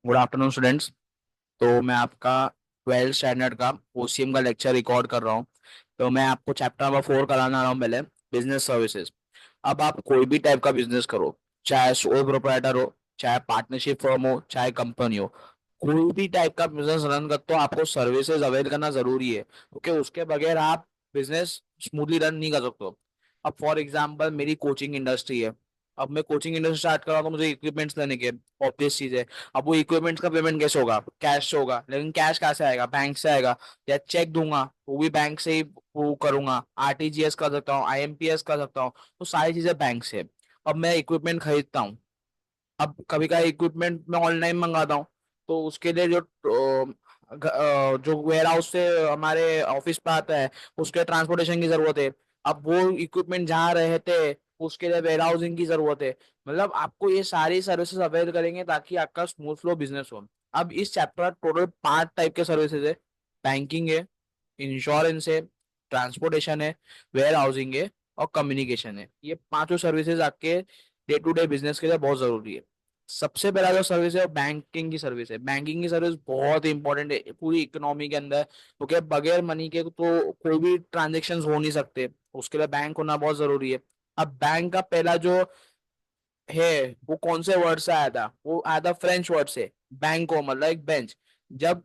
Good afternoon students. तो मैं आपका 12th स्टैंडर्ड का ओसीएम का लेक्चर रिकॉर्ड कर रहा हूँ। तो मैं आपको चैप्टर नंबर 4 कराना रहा हूँ पहले, बिजनेस सर्विसेज। अब आप कोई भी टाइप का बिजनेस करो, चाहे सोल प्रोप्राइटर हो, चाहे पार्टनरशिप फर्म हो, चाहे कंपनी हो, कोई भी टाइप का बिजनेस रन करते हो आपको सर्विसेज अवेल करना जरूरी है, क्योंकि उसके बगैर आप बिजनेस स्मूथली रन नहीं कर सकते हो। अब फॉर एग्जाम्पल मेरी कोचिंग इंडस्ट्री है। अब मैं कोचिंग इंडस्ट्री स्टार्ट कर रहा हूँ तो मुझे इक्विपमेंट्स लेने के, ऑब्वियस चीज है। अब वो इक्विपमेंट्स का पेमेंट कैसे होगा? कैश से होगा, लेकिन कैश कैसे आएगा? बैंक से आएगा। या चेक दूंगा वो भी बैंक से ही वो करूंगा, आरटीजीएस कर सकता हूँ, आईएमपीएस कर सकता हूँ, तो सारी चीजें बैंक से। अब मैं इक्विपमेंट खरीदता हूँ। अब कभी का इक्विपमेंट मैं ऑनलाइन मंगाता हूँ, तो उसके लिए जो वेयर हाउस से हमारे ऑफिस पे आता है, उसके ट्रांसपोर्टेशन की जरूरत है। अब वो इक्विपमेंट जहाँ रहते हैं उसके लिए वेयर हाउसिंग की जरूरत है। मतलब आपको ये सारी सर्विसेज अवेल करेंगे ताकि आपका स्मूथ फ्लो बिजनेस हो। अब इस चैप्टर टोटल 5 टाइप के सर्विसेज है। बैंकिंग है, इंश्योरेंस है, ट्रांसपोर्टेशन है, वेयर हाउसिंग है, और कम्युनिकेशन है। ये पांचों सर्विसेज आपके डे टू डे बिजनेस के लिए बहुत जरूरी है। सबसे पहला जो सर्विस है वो बैंकिंग की सर्विस है। बैंकिंग की सर्विस बहुत इंपॉर्टेंट है पूरी इकोनॉमी के अंदर, क्योंकि बगैर मनी के तो कोई भी ट्रांजेक्शन हो नहीं सकते। उसके लिए बैंक होना बहुत जरूरी है। अब बैंक का पहला जो है वो कौन से वर्ड से आया था? वो आया था फ्रेंच वर्ड से, बैंको, मतलब एक बेंच। जब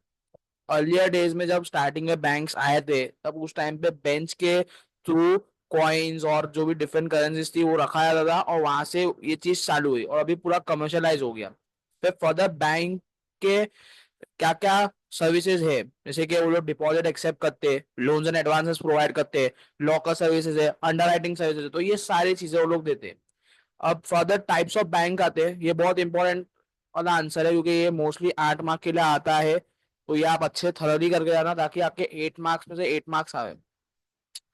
अर्लियर डेज में जब स्टार्टिंग में बैंक्स आए थे, तब उस टाइम पे बेंच के थ्रू कॉइन्स और जो भी डिफरेंट करेंसीज थी वो रखा जाता था, और वहां से ये चीज चालू हुई और अभी पूरा कमर्शलाइज हो गया। फिर फर्दर बैंक के क्या क्या सर्विसेज है, जैसे कि वो लोग डिपॉजिट एक्सेप्ट करते हैं, लोन्स एंड एडवांसेस प्रोवाइड करते हैं, लॉकर सर्विसेज है, अंडर राइटिंग सर्विसेज है, तो ये सारी चीजें वो लोग देते हैं। अब फर्दर टाइप्स ऑफ बैंक आते हैं। ये बहुत इंपॉर्टेंट वाला आंसर है, क्योंकि ये मोस्टली 8 मार्क के लिए आता है। तो ये आप अच्छे थरली करके जाना ताकि आपके 8 मार्क्स में से 8 मार्क्स आए।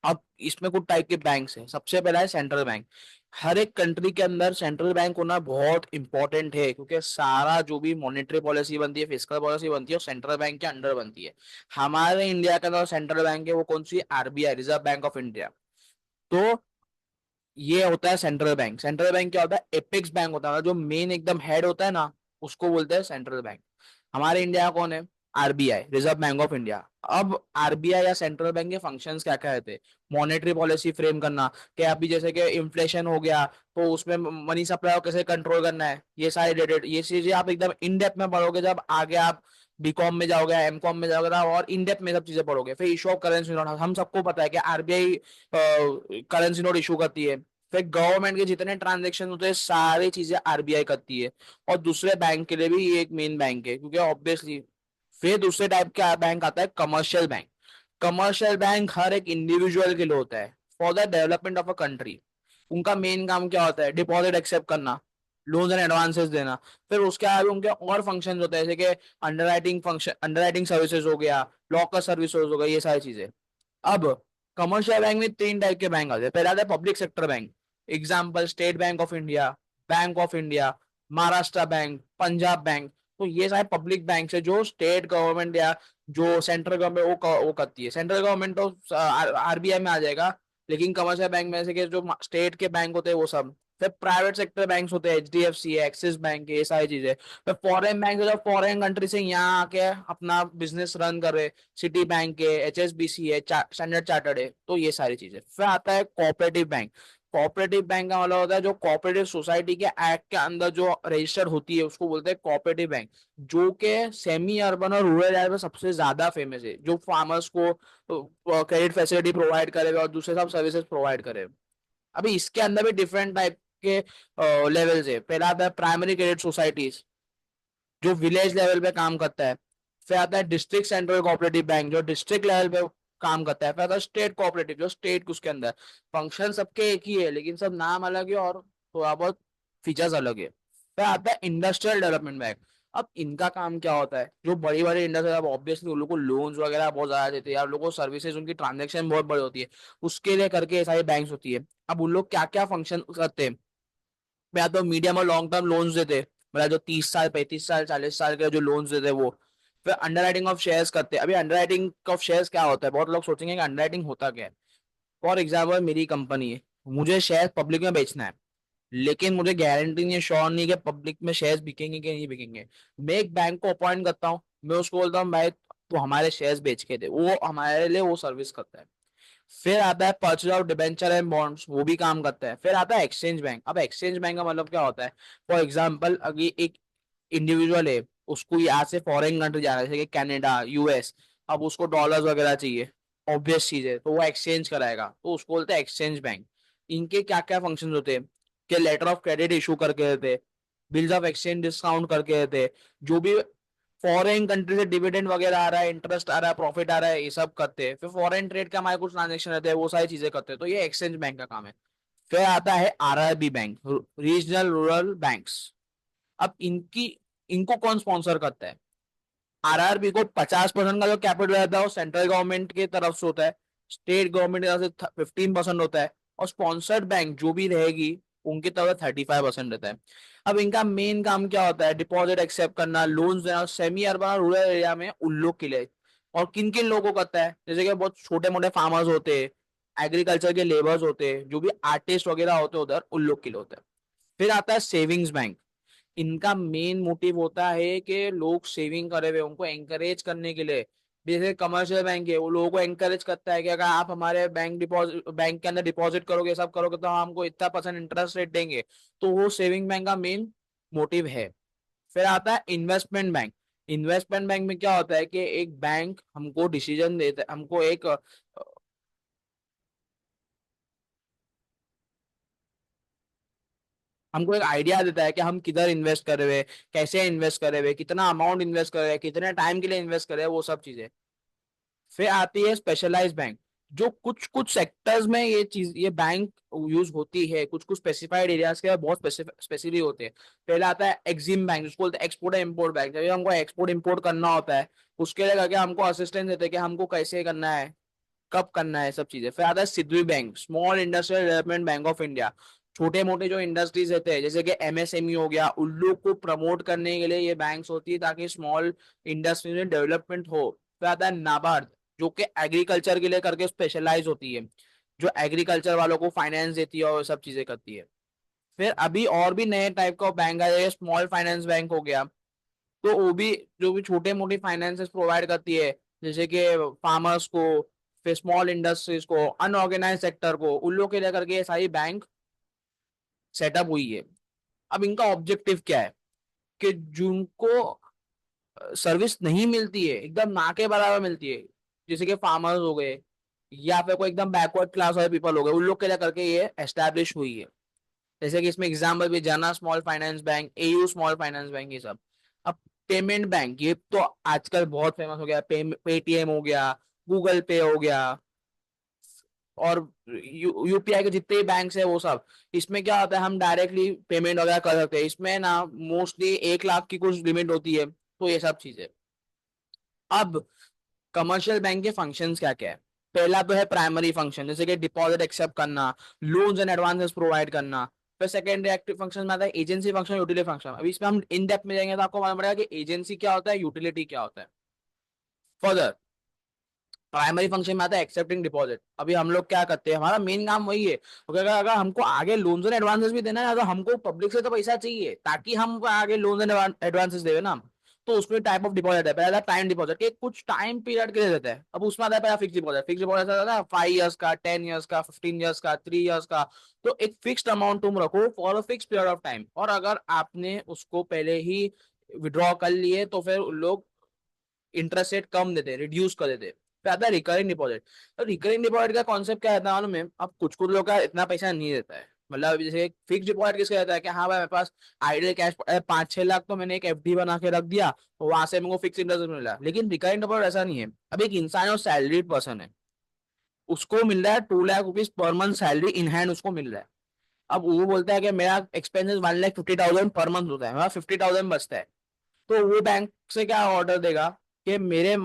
अब इसमें कुछ टाइप के बैंक्स हैं। सबसे पहला है सेंट्रल बैंक। हर एक कंट्री के अंदर सेंट्रल बैंक होना बहुत इंपॉर्टेंट है, क्योंकि सारा जो भी मॉनेटरी पॉलिसी बनती है, फिस्कल पॉलिसी बनती है, वो सेंट्रल बैंक के अंडर बनती है। हमारे इंडिया के अंदर सेंट्रल बैंक है वो कौन सी? RBI, reserve bank of India. तो ये होता है सेंट्रल बैंक। सेंट्रल बैंक क्या होता है? एपेक्स बैंक होता है, जो मेन एकदम हेड होता है ना, उसको बोलते हैं सेंट्रल बैंक। हमारे इंडिया का कौन है? RBI, reserve bank of India. अब आरबीआई या सेंट्रल बैंक के फंक्शंस क्या क्या रहते हैं? मॉनेटरी पॉलिसी फ्रेम करना, कि अभी जैसे कि इन्फ्लेशन हो गया तो उसमें मनी सप्लाई को कैसे कंट्रोल करना है, ये सारे रिलेटेड ये चीजें आप एकदम इन डेप्थ में पढ़ोगे जब आगे आप बीकॉम में जाओगे, एमकॉम में जाओगे ना, और इन डेप्थ में सब चीजें पढ़ोगे। फिर इशू ऑफ करेंसी नोट, हम सबको पता है कि आरबीआई करेंसी नोट इशू करती है। फिर गवर्नमेंट के जितने ट्रांजेक्शन होते हैं सारी चीजें आरबीआई करती है। और दूसरे बैंक के लिए भी ये एक मेन बैंक है, क्योंकि ऑब्वियसली। फिर दूसरे टाइप का बैंक आता है कमर्शियल बैंक। कमर्शियल बैंक हर एक इंडिविजुअल के लिए होता है, for the development of a country. उनका मेन काम क्या होता है? डिपॉजिट एक्सेप्ट करना, लोन्स एंड एडवांसेस देना। फिर उसके आगे उनके और फंक्शन होते हैं, जैसे कि अंडरराइटिंग फंक्शन, अंडरराइटिंग सर्विसेज हो गया, लॉकर सर्विसेज हो गया, ये सारी चीजें। अब कमर्शियल बैंक में 3 टाइप के बैंक आते हैं। पहला आता है public sector bank. Example state bank of India, bank of India, Maharashtra bank, Punjab bank. तो ये सारे पब्लिक बैंक है जो स्टेट गवर्नमेंट या जो सेंट्रल गवर्नमेंट वो करती है। सेंट्रल गवर्नमेंट तो आरबीआई में आ जाएगा, लेकिन कमर्शियल बैंक में से के जो स्टेट के बैंक होते हैं वो सब। फिर प्राइवेट सेक्टर बैंक्स होते हैं, एचडीएफसी है, एक्सिस बैंक है, ये सारी चीजें। फिर फॉरेन बैंक जो फॉरेन कंट्री से यहाँ आके अपना बिजनेस रन कर रहे, सिटी बैंक है, एचएसबीसी है, स्टैंडर्ड चार्टर्ड है, तो ये सारी चीजें। फिर आता है कोऑपरेटिव बैंक। कोऑपरेटिव बैंक का मतलब होता है जो कोऑपरेटिव सोसाइटी के एक्ट के अंदर जो रजिस्टर्ड होती है उसको बोलते हैं कोऑपरेटिव बैंक। जो कि सेमी अर्बन और रूरल एरिया में सबसे ज्यादा फेमस है, जो फार्मर्स को क्रेडिट फैसिलिटी प्रोवाइड करे और दूसरे सब सर्विसेज प्रोवाइड करे। अभी इसके अंदर भी डिफरेंट टाइप के लेवल्स है। पहला आता है प्राइमरी क्रेडिट सोसाइटीज, जो विलेज लेवल पे काम करता है। फिर आता है डिस्ट्रिक्ट सेंट्रल कोऑपरेटिव बैंक, जो डिस्ट्रिक्ट लेवल पे काम करता है। फिर आता है स्टेट कोऑपरेटिव, जो स्टेट उसके अंदर। फंक्शन सबके एक ही है, लेकिन सब नाम अलग है और थोड़ा बहुत फीचर्स अलग है। फिर आता है इंडस्ट्रियल डेवलपमेंट बैंक। अब इनका काम क्या होता है? जो बड़ी बड़ी इंडस्ट्री, अब ऑब्वियसली उन लोगों को लोन्स वगैरह बहुत ज्यादा देते हैं, यार लोगों को सर्विसेज, उनकी ट्रांजेक्शन बहुत बड़ी होती है, उसके लिए करके ये सारी बैंक्स होती है। अब उन लोग क्या क्या फंक्शन करते हैं? या तो मीडियम और लॉन्ग टर्म लोन्स देते, मतलब जो 30 साल, 35 साल, 40 साल के जो लोन्स देते वो। फिर अंडर राइटिंग ऑफ शेयर्स करते हैं। अभी अंडर राइटिंग ऑफ शेयर्स क्या होता है? बहुत लोग सोचेंगे कि अंडर राइटिंग होता क्या है। फॉर एग्जाम्पल मेरी कंपनी है, मुझे शेयर पब्लिक में बेचना है। लेकिन मुझे गारंटी नहीं है, श्योर नहीं कि पब्लिक में शेयर्स बिकेंगे कि नहीं बिकेंगे। मैं एक बैंक को अपॉइंट करता हूँ, मैं उसको बोलता हूँ भाई तो हमारे शेयर्स बेच के दे, वो हमारे लिए वो सर्विस करता है। फिर आता है purchase of debenture and bonds, वो भी काम करता है। फिर आता है एक्सचेंज बैंक। अब एक्सचेंज बैंक का मतलब क्या होता है? फॉर एग्जाम्पल अगर एक इंडिविजुअल है, उसको यहाँ से फॉरेन कंट्री जाना है जैसे कि कनाडा, यूएस, अब उसको डॉलर्स वगैरह चाहिए, ऑब्वियस चीज है, तो वो एक्सचेंज कराएगा, तो उसको बोलते हैं एक्सचेंज बैंक। इनके क्या क्या फंक्शन होते हैं कि लेटर ऑफ क्रेडिट इशू करके देते, बिल्स ऑफ एक्सचेंज डिस्काउंट करके देते, जो भी फॉरेन कंट्री से डिविडेंड वगैरह आ रहा है, इंटरेस्ट आ रहा है, प्रॉफिट आ रहा है, ये सब करते हैं। फिर फॉरेन ट्रेड का हमारे कुछ ट्रांजेक्शन रहते हैं, वो सारी चीजें करते हैं, तो ये एक्सचेंज बैंक का काम है। फिर आता है RRB bank, regional rural banks. अब इनकी इनको कौन स्पॉन्सर करता है? आरआरबी को 50% का जो कैपिटल रहता है वो सेंट्रल गवर्नमेंट की तरफ से होता है, स्टेट गवर्नमेंट की तरफ से 15% होता है, और स्पॉन्सर्ड बैंक जो भी रहेगी उनकी तरफ 35% रहता है। अब इनका मेन काम क्या होता है? डिपॉजिट एक्सेप्ट करना, लोन देना सेमी अर्बन और रूरल एरिया में उन लोग के लिए। और किन किन लोगों को करता है? जैसे कि बहुत छोटे मोटे फार्मर्स होते हैं, एग्रीकल्चर के लेबर्स होते हैं, जो भी आर्टिस्ट वगैरह होते हैं उधर, उन लोग के लिए होता है। फिर आता है सेविंग्स बैंक। इनका मेन मोटिव होता है कि लोग सेविंग करे हुए उनको एंकरेज करने के लिए। जैसे कमर्शियल बैंक है, वो लोगों को एंकरेज करता है कि अगर आप हमारे बैंक के अंदर डिपॉजिट करोगे, सब करोगे, तो हम हमको इतना परसेंट इंटरेस्ट रेट देंगे। तो वो सेविंग बैंक का मेन मोटिव है। फिर आता है इन्वेस्टमेंट बैंक। इन्वेस्टमेंट बैंक में क्या होता है कि एक बैंक हमको डिसीजन देता है, हमको एक आइडिया देता है कि हम किधर इन्वेस्ट कर रहे हैं, कैसे इन्वेस्ट कर रहे हैं, कितना अमाउंट इन्वेस्ट कर रहे हैं, कितने टाइम के लिए इन्वेस्ट कर रहे हैं, वो सब चीजें। फिर आती है स्पेशलाइज्ड बैंक, जो कुछ कुछ सेक्टर्स में ये बैंक यूज होती है, कुछ कुछ स्पेसिफाइड एरियाज के बहुत स्पेसिफिक होते हैं। पहला आता है एक्सिम बैंक, जिसको बोलते हैं एक्सपोर्ट इम्पोर्ट बैंक। जब हमको एक्सपोर्ट इम्पोर्ट करना होता है, उसके लिए करके हमको असिस्टेंस देते हैं कि हमको कैसे करना है, कब करना है, सब चीजें। फिर आता है SIDBI bank, small industrial development bank of India. छोटे मोटे जो इंडस्ट्रीज रहते हैं जैसे कि एमएसएमई हो गया, उन लोग को प्रमोट करने के लिए ये बैंक्स होती है ताकि स्मॉल इंडस्ट्री में डेवलपमेंट हो। फिर आता है नाबार्ड, जो कि एग्रीकल्चर के लिए करके स्पेशलाइज होती है, जो एग्रीकल्चर वालों को फाइनेंस देती है और सब चीजें करती है। फिर अभी और भी नए टाइप का बैंक है, स्मॉल फाइनेंस बैंक हो गया, तो वो भी जो भी छोटे मोटे फाइनेंसेस प्रोवाइड करती है, जैसे कि फार्मर्स को, फिर स्मॉल इंडस्ट्रीज को, अनऑर्गेनाइज सेक्टर को, उन लोग के लिए करके ये सारी बैंक सेटअप हुई है। अब इनका ऑब्जेक्टिव क्या है? कि जिनको सर्विस नहीं मिलती है, एकदम ना के बराबर मिलती है, जैसे कि फार्मर्स हो गए या फिर कोई एकदम बैकवर्ड क्लास वाले पीपल हो गए, उन लोग के लिए करके ये एस्टेब्लिश हुई है। जैसे कि इसमें एग्जाम्पल भी जाना small finance bank, AU small finance bank, ये सब। अब पेमेंट बैंक, ये तो आजकल बहुत फेमस हो गया, पेटीएम हो गया, गूगल पे हो गया, और यूपीआई के जितने भी बैंक है वो सब। इसमें क्या होता है, हम डायरेक्टली पेमेंट वगैरह कर सकते हैं। इसमें ना मोस्टली 1 लाख की कुछ लिमिट होती है, तो ये सब चीजें। अब कमर्शियल बैंक के फंक्शंस क्या क्या है? पहला तो है प्राइमरी फंक्शन, जैसे कि डिपॉजिट एक्सेप्ट करना, लोन्स एंड एडवांसेस प्रोवाइड करना। फिर सेकेंडरी एक्टिव फंक्शन में आता है एजेंसी फंक्शन, यूटिलिटी फंक्शन। अभी इसमें हम इन डेप्थ में जाएंगे तो आपको मालूम पड़ेगा कि एजेंसी क्या होता है, यूटिलिटी क्या होता है। फर्दर प्राइमरी फंक्शन में आता है एक्सेप्टिंग डिपॉजिट। अभी हम लोग क्या करते हैं, हमारा मेन काम वही है, क्योंकि अगर हमको आगे लोन्स एंड एडवांसेस भी देना है तो हमको पब्लिक से तो पैसा चाहिए ताकि हम आगे लोन्स एंड एडवांसेस देवे ना। तो उसमें टाइप ऑफ डिपॉजिट है, पहला टाइम डिपॉजिट के कुछ टाइम पीरियड के लिए देता है। अब उसमें आता है पहला फिक्स डिपॉजिट। फिक्स डिपॉजिट आता है 5 ईयर्स का, 10 ईयर्स का, 15 ईयर्स का, 3 ईयर्स का। तो एक फिक्स्ड अमाउंट तुम रखो for a fix period of time, और अगर आपने उसको पहले ही विड्रॉ कर लिए तो फिर लोग इंटरेस्ट रेट कम देते, रिड्यूस कर देते। फिर आता है रिकरिंग डिपॉजिट। तो रिकरिंग डिपॉजिट का कॉन्सेप्ट क्या रहता है मालूम है? अब कुछ कुछ लोग का इतना पैसा नहीं देता है, मतलब जैसे फिक्स डिपॉजिट किसका रहता है कि हाँ भाई मेरे पास आइडियल कैश 5-6 लाख, तो मैंने एक एफडी बना के रख दिया, तो वहां से मेरे को फिक्स इंटरेस्ट मिला। लेकिन रिकरिंग डिपॉजिट ऐसा नहीं है। अब एक इंसान है और सैलरीड पर्सन है, उसको मिल रहा है 2 lakh rupees per month salary in hand उसको मिल रहा है। अब वो बोलता है कि मेरा एक्सपेंसेस 1,50,000 पर मंथ होता है, मेरा 50,000 बचता है। तो वो बैंक से क्या ऑर्डर देगा कि मेरे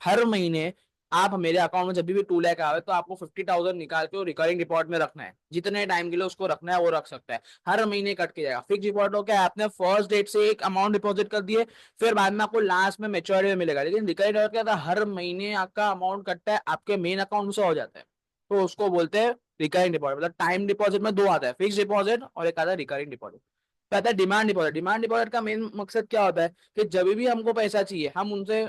हर महीने आप मेरे अकाउंट में जब भी 2 लाख आवे तो आपको 50,000 निकाल के वो रिकरिंग डिपॉजिट में रखना है, जितने टाइम के लिए उसको रखना है वो रख सकता है, हर महीने कट के जाएगा। फिक्स डिपॉजिट हो क्या है, आपने फर्स्ट डेट से एक अमाउंट डिपॉजिट कर दिए, फिर बाद में आपको लास्ट में मेच्योरिटी में मिलेगा। लेकिन रिकरिंग डिपॉजिट क्या था, हर महीने आपका अमाउंट कटता है, आपके मेन अकाउंट से हो जाता है, तो उसको बोलते हैं रिकरिंग डिपॉजिट मतलब टाइम डिपॉजिट में दो आता है, फिक्स डिपॉजिट और एक आता है रिकरिंग डिपॉजिट। तो आता है डिमांड डिपॉजिट। डिमांड डिपॉजिट का मेन मकसद क्या होता है कि जब भी हमको पैसा चाहिए हम उनसे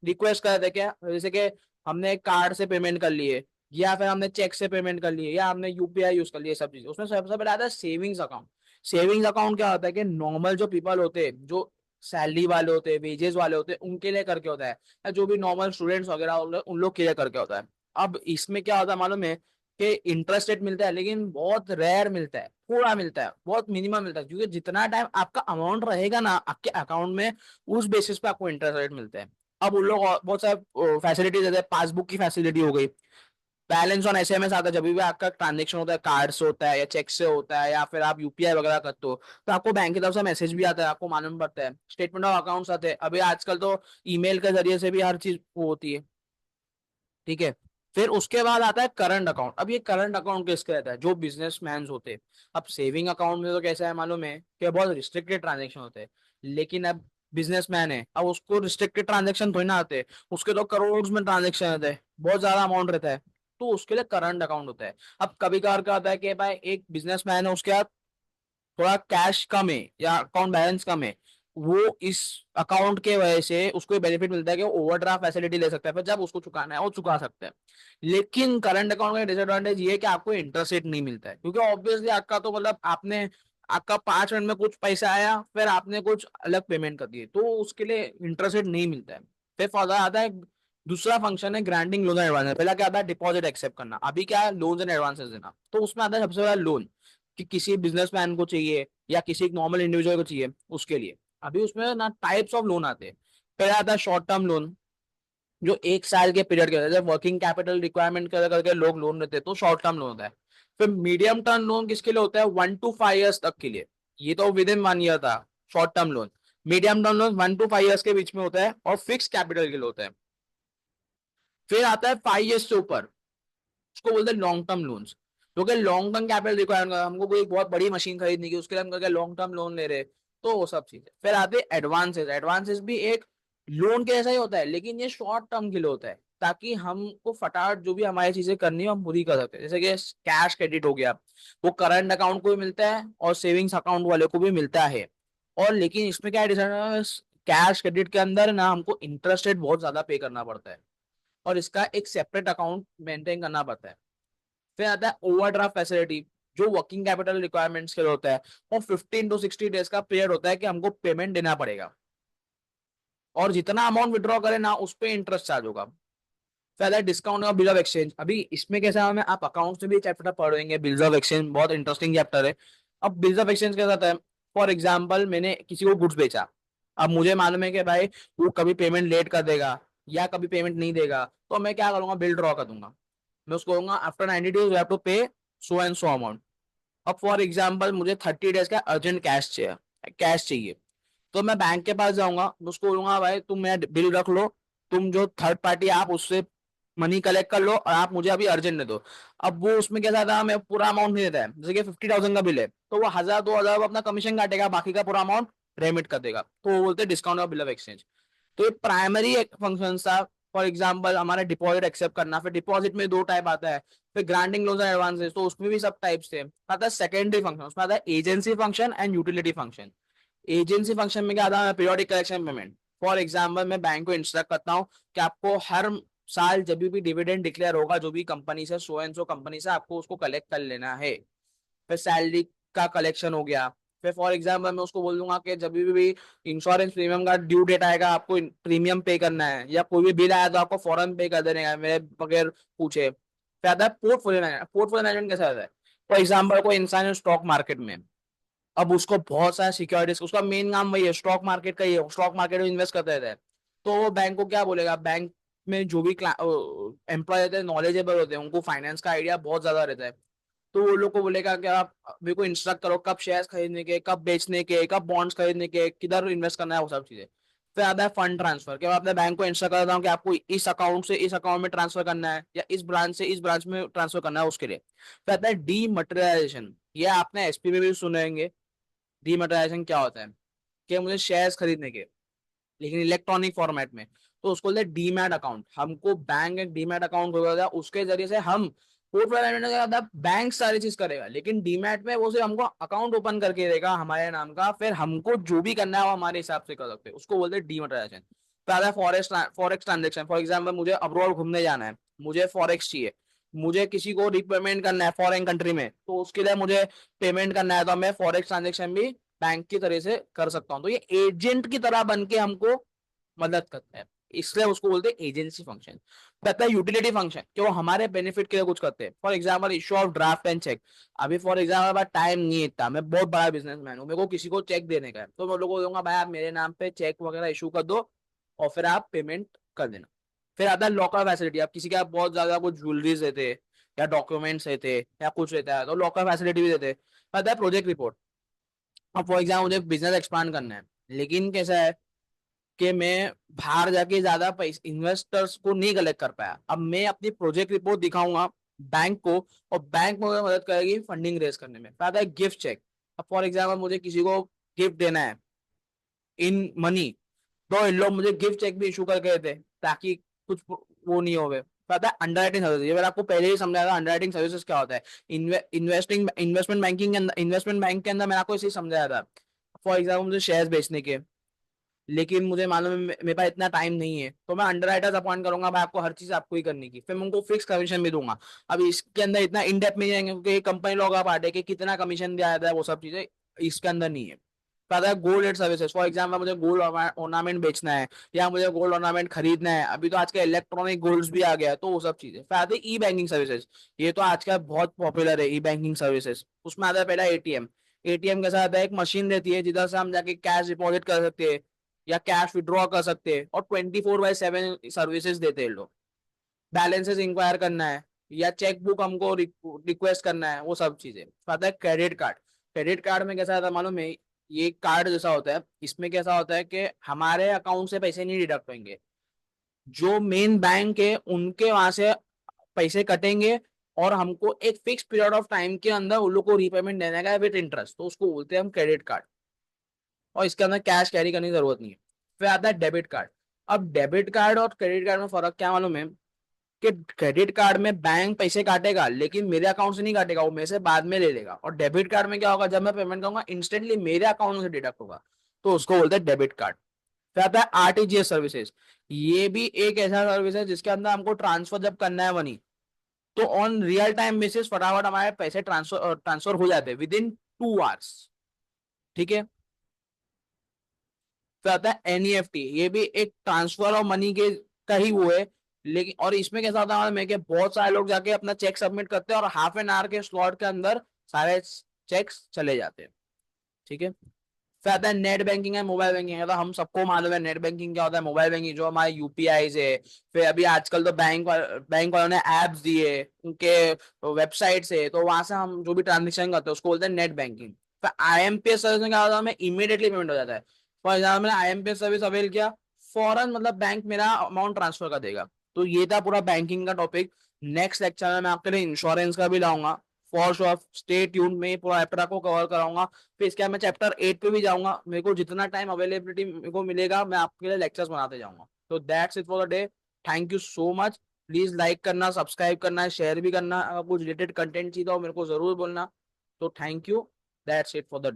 रिक्वेस्ट करते हैं क्या, जैसे कि हमने कार्ड से पेमेंट कर लिए या फिर हमने चेक से पेमेंट कर लिए या हमने यूपीआई यूज कर लिया, सब चीज उसमें सबसे पहले आता है सेविंग्स अकाउंट। सेविंग्स अकाउंट क्या होता है कि नॉर्मल जो पीपल होते हैं, जो सैलरी वाले होते हैं, वेजेस वाले होते हैं, उनके लिए करके होता है, या जो भी नॉर्मल स्टूडेंट्स वगैरह होते हैं उन लोग के लिए करके होता है। अब इसमें क्या होता है मालूम है कि इंटरेस्ट रेट मिलता है लेकिन बहुत रेयर मिलता है, थोड़ा मिलता है, बहुत मिनिमम मिलता है, क्योंकि जितना टाइम आपका अमाउंट रहेगा ना आपके अकाउंट में उस बेसिस पे आपको इंटरेस्ट रेट मिलते हैं। अब उन लोग बहुत सारे फैसिलिटीज देते हैं, पासबुक की फैसिलिटी हो गई, बैलेंस ऑन एसएमएस आता है जब भी आपका ट्रांजेक्शन होता है, कार्ड से होता है या चेक से होता है या फिर आप यूपीआई वगैरह करते हो, तो आपको बैंक की तरफ से मैसेज भी आता है, आपको मालूम पड़ता है, स्टेटमेंट ऑफ अकाउंट्स आते हैं, अभी आजकल तो ईमेल के जरिए से भी हर चीज वो होती है। ठीक है। फिर उसके बाद आता है करंट अकाउंट। अब ये करंट अकाउंट किसके रहता है, जो बिजनेसमैन होते हैं। अब सेविंग अकाउंट में तो कैसा है मालूम है कि बहुत रिस्ट्रिक्टेड ट्रांजेक्शन होते हैं, लेकिन अब बिजनेसमैन है, अब उसको रिस्ट्रिक्टेड ट्रांजेक्शन थोड़ी ना आते, उसके तो करोड़ में ट्रांजेक्शन रहते हैं, बहुत ज्यादा अमाउंट रहता है, तो उसके लिए करंट अकाउंट होता है। अब कभी कभार क्या होता है कि भाई एक बिजनेसमैन है उसके थोड़ा कैश कम है या अकाउंट बैलेंस कम है, वो इस अकाउंट के वजह से उसको बेनिफिट मिलता है कि वो ओवरड्राफ्ट फैसिलिटी ले सकता है, फिर जब उसको चुकाना है वो चुका सकता है। लेकिन करंट अकाउंट का डिसएडवांटेज ये है कि आपको इंटरेस्ट रेट नहीं मिलता है, क्योंकि ऑब्वियसली आपका तो मतलब आपने आपका 5 मिनट में कुछ पैसा आया फिर आपने कुछ अलग पेमेंट कर दिए, तो उसके लिए इंटरेस्ट रेट नहीं मिलता है। फिर फर्दर आता है दूसरा फंक्शन है ग्रांटिंग लोन एंड एडवांस। पहला क्या आता है डिपॉजिट एक्सेप्ट करना, अभी क्या है लोन्स एंड एडवांसेस देना। तो उसमें आता है सबसे पहला लोन, कि किसी बिजनेसमैन को चाहिए या किसी नॉर्मल इंडिविजुअल को चाहिए उसके लिए। अभी उसमें ना टाइप्स ऑफ लोन आते हैं। पहला आता है शॉर्ट टर्म लोन, जो 1 साल के पीरियड के होते हैं, वर्किंग कैपिटल रिक्वायरमेंट करके लोग लोन लेते हैं, तो शॉर्ट टर्म लोन होता है। फिर मीडियम टर्म लोन किसके लिए होता है, 1 to 5 years तक के लिए, ये तो विद इन 1 year था short term loan. Medium term loan 1 to 5 years के बीच में होता है और फिक्स कैपिटल के लिए होता है। फिर आता है 5 years से ऊपर, उसको बोलते हैं लॉन्ग टर्म लोन्स, क्योंकि लॉन्ग टर्म कैपिटल रिक्वायरमेंट, हमको कोई बहुत बड़ी मशीन खरीदनी की उसके लिए हम करके लॉन्ग टर्म लोन ले रहे, तो वो सब चीजें। फिर आते हैं एडवांसेस। एडवांसेस भी एक लोन के जैसा ही होता है लेकिन ये शॉर्ट टर्म के लिए होता है, ताकि हमको फटाफट जो भी हमारी चीजें करनी है हम पूरी कर सकते हैं। जैसे कि कैश क्रेडिट हो गया, वो करंट अकाउंट को भी मिलता है और सेविंग्स अकाउंट वाले को भी मिलता है। और लेकिन इसमें क्या है, कैश क्रेडिट के अंदर ना हमको इंटरेस्ट रेट बहुत ज्यादा पे करना पड़ता है और इसका एक सेपरेट अकाउंट मेंटेन करना पड़ता है। फिर आता है ओवरड्राफ्ट फैसिलिटी, जो वर्किंग कैपिटल रिक्वायरमेंट्स के लिए होता है, और 15 to 60 डेज का पीरियड होता है कि हमको पेमेंट देना पड़ेगा, और जितना अमाउंट विड्रॉ करें ना उस पर इंटरेस्ट चार्ज होगा। फिर आता है डिस्काउंट और बिल ऑफ एक्सचेंज। अभी इसमें कैसा है, आप अकाउंट्स में भी चैप्टर पढ़ेंगे, बिल्स ऑफ एक्सचेंज बहुत इंटरेस्टिंग चैप्टर है। अब बिल्स ऑफ एक्सचेंज कैसा होता है, फॉर एग्जाम्पल मैंने किसी को गुड्स बेचा, अब मुझे मालूम है कि भाई वो कभी पेमेंट लेट कर देगा या कभी पेमेंट नहीं देगा, तो मैं क्या करूंगा, बिल ड्रॉ कर दूंगा। मैं उसको कहूंगा after 90 days you have to pay so and so amount. अब फॉर एग्जाम्पल मुझे 30 डेज का अर्जेंट कैश चाहिए, तो मैं बैंक के पास जाऊंगा, मैं उसको बोलूंगा भाई तुम मेरा बिल रख लो, तुम जो थर्ड पार्टी आप उससे मनी कलेक्ट कर लो और आप मुझे अभी अर्जेंट दे दो। अब वो उसमें कैसा था, मैं पूरा अमाउंट नहीं देता है, जैसे कि 50,000 का बिल है तो वो 1,000 2,000 अपना कमीशन काटेगा, बाकी का पूरा अमाउंट रेमिट कर देगा, तो वो बोलते हैं discount of bill of exchange. तो ये प्राइमरी फंक्शन था। फॉर एग्जाम्पल हमारा डिपॉजिट एक्सेप्ट करना, फिर डिपॉजिट में दो टाइप आता है, फिर ग्रांटिंग लोन्स एंड एडवांसेस, तो उसमें भी सब टाइप्स थे। आता है सेकेंडरी फंक्शन, उसमें आता है agency function and utility function. Agency function में क्या आता है, periodic collection payment. For example मैं बैंक को इंस्ट्रक्ट करता हूँ कि आपको हर साल जब भी डिविडेंड डिक्लेयर होगा जो भी कंपनी से, सो एंड सो कंपनी से, आपको उसको कलेक्ट कर लेना है। फिर सैलरी का कलेक्शन हो गया। फिर फॉर एग्जाम्पल मैं उसको बोल दूंगा कि जब भी इंश्योरेंस प्रीमियम का ड्यू डेट आएगा आपको प्रीमियम पे करना है, या कोई भी बिल आया तो आपको फौरन पे कर देने का मेरे बगैर पूछे। फिर आता है पोर्टफोलियो मैनेजमेंट। पोर्टफोलियो मैनेजमेंट कैसा होता है, फॉर एग्जाम्पल कोई इंसान है स्टॉक मार्केट में, अब उसको बहुत सारे सिक्योरिटीज, उसका मेन काम वही है, स्टॉक मार्केट का ही है, स्टॉक मार्केट में इन्वेस्ट करते रहते हैं। तो वो बैंक को क्या बोलेगा, बैंक में जो भी एम्प्लॉय रहते हैं नॉलेजेबल होते हैं, उनको फाइनेंस का आइडिया बहुत ज्यादा रहता है, तो वो लोग को बोलेगा कि आप मेरे को इंस्ट्रक्ट करो कब शेयर्स खरीदने के, कब बेचने के, कब बॉन्ड्स खरीदने के, किधर इन्वेस्ट करना है, वो सब चीजें। फिर आता है फंड ट्रांसफर, कि मैं अपने बैंक को इंस्ट्रक्ट करता हूँ कि आपको इस अकाउंट से इस अकाउंट में ट्रांसफर करना है या इस ब्रांच से इस ब्रांच में ट्रांसफर करना है उसके लिए। फिर आता है डीमटेरियलाइजेशन, ये आपने एसपी में भी सुनेंगे। डीमटेरियलाइजेशन क्या होता है, कि मुझे शेयर्स खरीदने के लेकिन इलेक्ट्रॉनिक फॉर्मेट में, तो उसको बोलते हैं डीमैट अकाउंट। हमको बैंक एक डीमैट अकाउंट होगा, उसके जरिए से हम पोर्टफोलियो मैनेजर का मतलब बैंक सारी चीज करेगा, लेकिन डीमैट में वो सिर्फ हमको अकाउंट ओपन करके देगा हमारे नाम का, फिर हमको जो भी करना है वो हमारे हिसाब से कर सकते हैं, उसको बोलते हैं डीमैट ट्रांजेक्शन। पहला फॉरेक्स ट्रांजेक्शन, फॉर एग्जाम्पल मुझे अब्रॉड घूमने जाना है, मुझे फॉरेक्स चाहिए, मुझे किसी को रिपेमेंट करना है फॉरेन कंट्री में, तो उसके लिए मुझे पेमेंट करना है, तो मैं फॉरेक्स ट्रांजेक्शन भी बैंक की तरह से कर सकता हूँ। तो ये एजेंट की तरह बन के हमको मदद करता है, इसलिए उसको बोलते हैं एजेंसी फंक्शन। कहता है यूटिलिटी फंक्शन, कि वो हमारे बेनिफिट के लिए कुछ करते हैं। For example issue of draft and cheque. अभी फॉर एग्जाम्पल टाइम नहीं है इतना, मैं बहुत बड़ा बिजनेसमैन हूँ, मेरे को किसी को चेक देने का है, तो मैं लोगों को दूंगा भाई आप मेरे नाम पे चेक वगैरह इशू कर दो और फिर आप पेमेंट कर देना। फिर आता है लॉकर फैसिलिटी, आप किसी के आप बहुत ज्यादा कुछ ज्वेलरीज देते या डॉक्यूमेंट्स देते या कुछ रहता है तो लॉकर फैसिलिटी भी देते। आता है प्रोजेक्ट रिपोर्ट। अब फॉर एग्जाम्पल मुझे बिजनेस एक्सपांड करना है, लेकिन कैसा है कि मैं बाहर जाके ज्यादा पैसे इन्वेस्टर्स को नहीं कलेक्ट कर पाया, अब मैं अपनी प्रोजेक्ट रिपोर्ट दिखाऊंगा बैंक को, और बैंक मुझे मदद करेगी फंडिंग रेज करने में। फायदा है गिफ्ट चेक। अब फॉर एग्जाम्पल मुझे किसी को गिफ्ट देना है इन मनी, तो इन लोग मुझे गिफ्ट चेक भी इशू करके देते ताकि कुछ वो नहीं हो। पता है अंडरराइटिंग सर्विस, ये मैंने आपको पहले ही समझाया था अंडरराइटिंग सर्विसेज क्या होता है। इन्वेस्टमेंट बैंकिंग के अंदर, इन्वेस्टमेंट बैंक के अंदर मैंने आपको इसे समझाया था। फॉर एग्जाम्पल मुझे शेयर बेचने के, लेकिन मुझे मालूम है मेरे पास इतना टाइम नहीं है, तो मैं अंडर राइटर्स अपॉइंट करूंगा, मैं आपको हर चीज आपको ही करनी की, फिर मैं उनको फिक्स कमीशन भी दूंगा। अब इसके अंदर इतना इन डेप्थ में जाएंगे क्योंकि कंपनी लॉ का पार्ट है कि कितना कमीशन दिया जाता है, वो सब चीजें इसके अंदर नहीं है। पता है gold aid services, for example मुझे गोल्ड ऑर्नामेंट बेचना है या मुझे गोल्ड ऑर्नामेंट खरीदना है, अभी तो आजकल इलेक्ट्रॉनिक गोल्ड भी आ गया है, तो वो सब चीजें। फिर आते ई बैंकिंग सर्विसेज, ये तो आजकल बहुत पॉपुलर है ई बैंकिंग सर्विसेज। उसमें आता है पहला एटीएम। एटीएम के साथ एक मशीन रहती है जिधर से हम जाके कैश डिपॉजिट कर सकते हैं या कैश विड्रॉ कर सकते हैं, और 24/7 सर्विसेज देते हैं लोग। बैलेंसेस इंक्वायर करना है या चेक बुक हमको रिक्वेस्ट करना है, वो सब चीजें। आता है क्रेडिट कार्ड। क्रेडिट कार्ड में कैसा होता है मालूम है, ये कार्ड जैसा होता है, इसमें कैसा होता है कि हमारे अकाउंट से पैसे नहीं डिडक्ट होंगे, जो मेन बैंक है उनके वहां से पैसे कटेंगे, और हमको एक फिक्स पीरियड ऑफ टाइम के अंदर उन लोग को रीपेमेंट देने का है विद इंटरेस्ट, तो उसको बोलते हैं हम क्रेडिट कार्ड। और इसके अंदर कैश कैरी करने की जरूरत नहीं है। फिर आता है डेबिट कार्ड। अब डेबिट कार्ड और क्रेडिट कार्ड में फर्क क्या मालूम है, कि क्रेडिट कार्ड में बैंक पैसे काटेगा लेकिन मेरे अकाउंट से नहीं काटेगा, वो मेरे से बाद में ले लेगा। और डेबिट कार्ड में क्या होगा, जब मैं पेमेंट करूंगा इंस्टेंटली मेरे अकाउंट से डिडक्ट होगा, तो उसको बोलते हैं डेबिट कार्ड। फिर आता है आरटीजीएस सर्विसेज। ये भी एक ऐसा सर्विस है जिसके अंदर हमको ट्रांसफर जब करना है मनी, तो ऑन रियल टाइम बेसिस फटाफट हमारे पैसे ट्रांसफर ट्रांसफर हो जाते हैं विद इन 2 आवर्स। ठीक है। फिर आता है एनईएफटी, ये भी एक ट्रांसफर ऑफ मनी के का ही वो है, लेकिन और इसमें कैसा होता है मैं कि बहुत सारे लोग जाके अपना चेक सबमिट करते हैं और हाफ एन आवर के स्लॉट के अंदर सारे चेक्स चले जाते हैं। ठीक है। फिर आता है नेट बैंकिंग है, मोबाइल बैंकिंग है, तो हम सबको मालूम है नेट बैंकिंग क्या होता है, मोबाइल बैंकिंग जो हमारे यूपीआई है। फिर अभी आजकल तो बैंक वालों ने एप्स दिए उनके वेबसाइट से, तो वहां से हम जो भी ट्रांजेक्शन करते हैं उसको बोलते हैं नेट बैंकिंग। फिर आईएमपीएस सर्विस में क्या होता है, हमें इमीडिएटली पेमेंट हो जाता है। फॉर एग्जाम्पल मैंने आईएमपीएस सर्विस अवेल किया, फौरन मतलब बैंक मेरा अमाउंट ट्रांसफर कर देगा। तो ये था पूरा बैंकिंग का टॉपिक। नेक्स्ट लेक्चर में मैं आपके लिए इंश्योरेंस का भी लाऊंगा। फॉर श्योर स्टे ट्यून्ड, में पूरा चैप्टर को कवर कराऊंगा। फिर इसके बाद मैं चैप्टर 8 पे भी जाऊंगा, मेरे को जितना टाइम अवेलेबिलिटी मेरे को मिलेगा मैं आपके लिए लेक्चर्स बनाते जाऊंगा। तो that's it for the day. Thank you so much. Please like करना, सब्सक्राइब करना, शेयर भी करना, अगर कुछ रिलेटेड कंटेंट चाहिए तो मेरे को जरूर बोलना। तो thank you. That's it for the